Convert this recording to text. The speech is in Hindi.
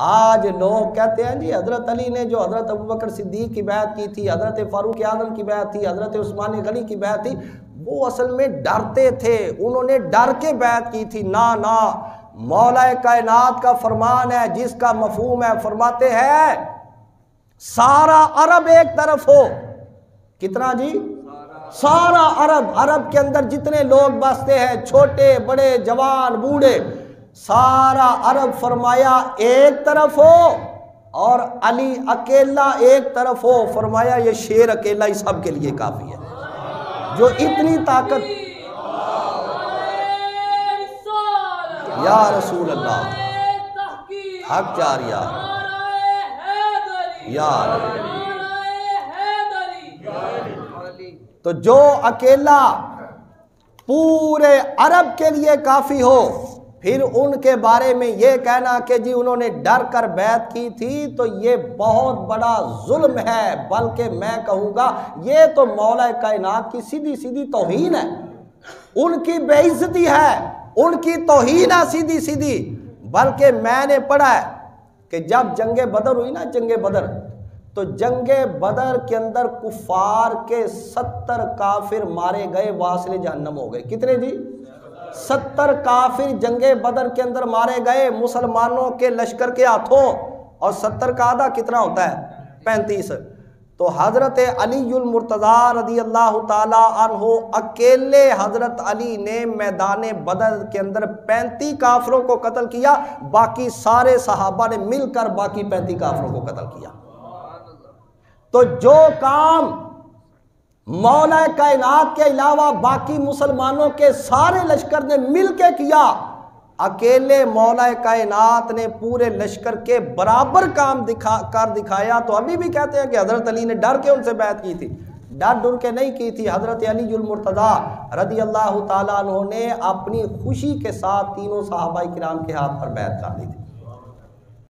आज लोग कहते हैं जी हज़रत अली ने जो हज़रत अबू बकर सिद्दीक की बैत की थी, हज़रत फ़ारूक आज़म की बैत थी, हज़रत उस्मान गनी की बैत थी, वो असल में डरते थे, उन्होंने डर के बैत की थी। ना ना, मौला कायनात का फरमान है जिसका मफहूम है, फरमाते हैं सारा अरब एक तरफ हो। कितना जी? सारा अरब, अरब के अंदर जितने लोग बसते हैं, छोटे बड़े जवान बूढ़े, सारा अरब फरमाया एक तरफ हो और अली अकेला एक तरफ हो। फरमाया ये शेर अकेला ही सब के लिए काफी है, जो इतनी ताकत। या रसूल अल्लाह, हक जारिया यार। तो जो अकेला पूरे अरब के लिए काफी हो, फिर उनके बारे में ये कहना कि जी उन्होंने डर कर बैत की थी, तो ये बहुत बड़ा जुल्म है। बल्कि मैं कहूँगा ये तो मौला कायनात की सीधी सीधी तौहीन है, उनकी बेइज्जती है, उनकी तौहीन है सीधी सीधी। बल्कि मैंने पढ़ा है कि जब जंगे बदर हुई ना, जंगे बदर, तो जंगे बदर के अंदर कुफार के 70 काफिर मारे गए, वासिले जहन्नम हो गए। कितने जी? 70 काफिर जंगे बदर के अंदर मारे गए मुसलमानों के लश्कर के हाथों। और 70 का आधा कितना होता है? 35। तो हज़रत अलीयुल मुर्तज़ा रज़ी अल्लाह ताला अन्हु अकेले हज़रत अली ने मैदान बदर के अंदर 35 काफिरों को कत्ल किया, बाकी सारे सहाबा ने मिलकर बाकी 35 काफिरों को कत्ल किया। तो जो काम मौला कायनात के अलावा बाकी मुसलमानों के सारे लश्कर ने मिलके किया, अकेले मौला कायनात ने पूरे लश्कर के बराबर काम दिखाया। तो अभी भी कहते हैं कि हज़रत अली ने डर के उनसे बैत की थी, डर डर के नहीं की थी। हज़रत अलीयुल मुर्तज़ा रज़ी अल्लाह ताला अन्हु ने अपनी खुशी के साथ तीनों सहाबाए किराम के हाथ पर बैत कर दी थी।